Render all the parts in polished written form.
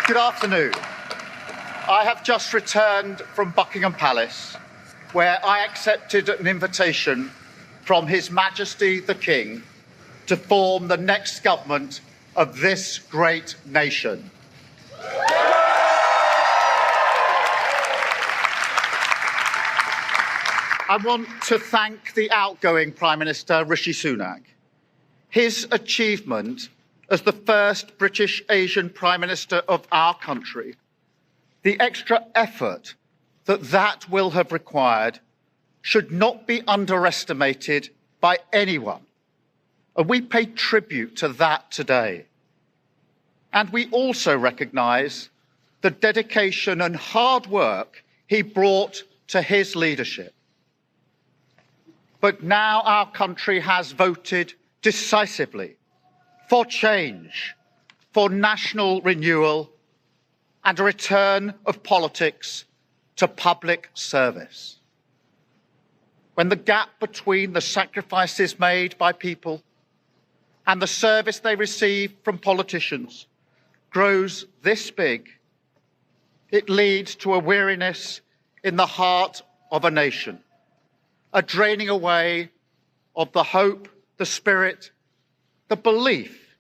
Good afternoon. I have just returned from Buckingham Palace, where I accepted an invitation from His Majesty the King to form the next government of this great nation. I want to thank the outgoing Prime Minister, Rishi Sunak. His achievement as the first British Asian Prime Minister of our country, the extra effort that will have required should not be underestimated by anyone. And we pay tribute to that today. And we also recognise the dedication and hard work he brought to his leadership. But now our country has voted decisively for change, for national renewal, and a return of politics to public service. When the gap between the sacrifices made by people and the service they receive from politicians grows this big, it leads to a weariness in the heart of a nation, a draining away of the hope, the spirit, the belief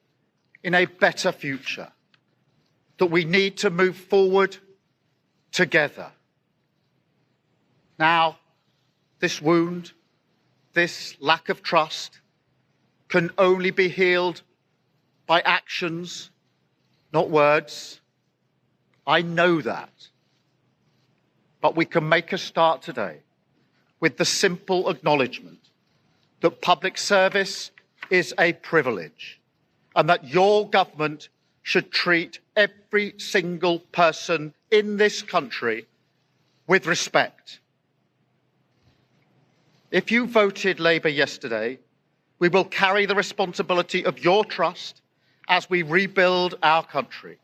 in a better future, that we need to move forward together. Now, this wound, this lack of trust, can only be healed by actions, not words. I know that. But we can make a start today with the simple acknowledgement that public service is a privilege and that your government should treat every single person in this country with respect. If you voted Labour yesterday, we will carry the responsibility of your trust as we rebuild our country.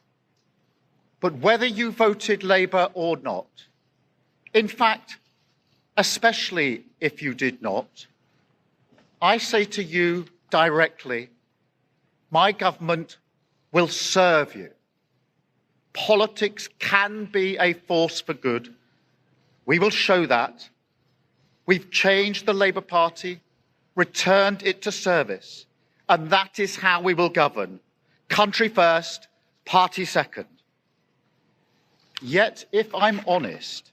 But whether you voted Labour or not, in fact, especially if you did not, I say to you directly, my government will serve you. Politics can be a force for good. We will show that. We've changed the Labour Party, returned it to service, and that is how we will govern. Country first, party second. Yet, if I'm honest,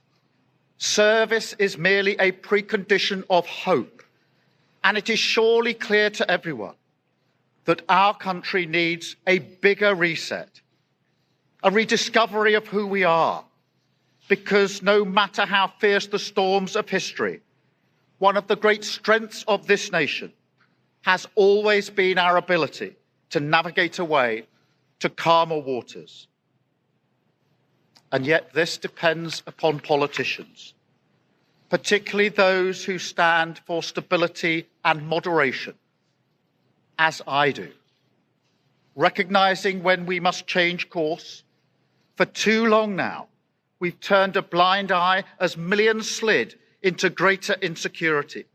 service is merely a precondition of hope, and it is surely clear to everyone that our country needs a bigger reset, a rediscovery of who we are, because no matter how fierce the storms of history, one of the great strengths of this nation has always been our ability to navigate a way to calmer waters. And yet this depends upon politicians, particularly those who stand for stability and moderation, as I do, recognising when we must change course. For too long now, we've turned a blind eye as millions slid into greater insecurity.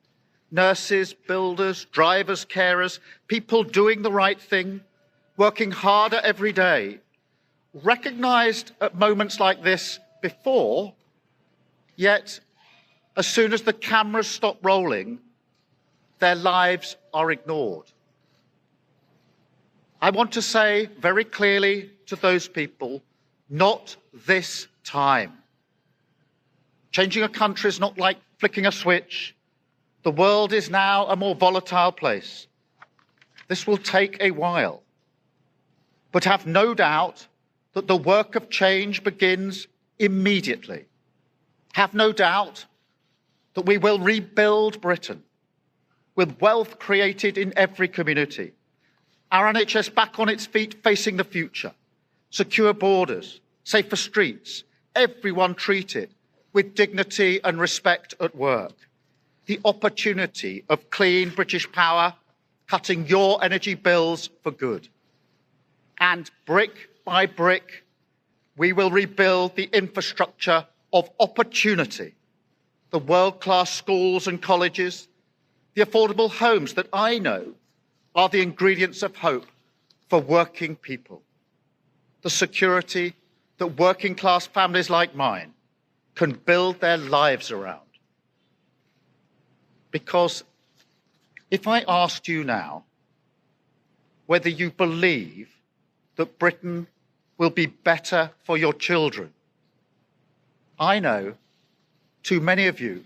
Nurses, builders, drivers, carers, people doing the right thing, working harder every day, recognised at moments like this before, yet as soon as the cameras stop rolling, their lives are ignored. I want to say very clearly to those people, not this time. Changing a country is not like flicking a switch. The world is now a more volatile place. This will take a while. But have no doubt that the work of change begins immediately. Have no doubt that we will rebuild Britain with wealth created in every community. Our NHS back on its feet facing the future. Secure borders, safer streets, everyone treated with dignity and respect at work. The opportunity of clean British power, cutting your energy bills for good. And brick by brick, we will rebuild the infrastructure of opportunity, the world-class schools and colleges, the affordable homes that I know are the ingredients of hope for working people, the security that working class families like mine can build their lives around. Because if I asked you now whether you believe that Britain will be better for your children, I know too many of you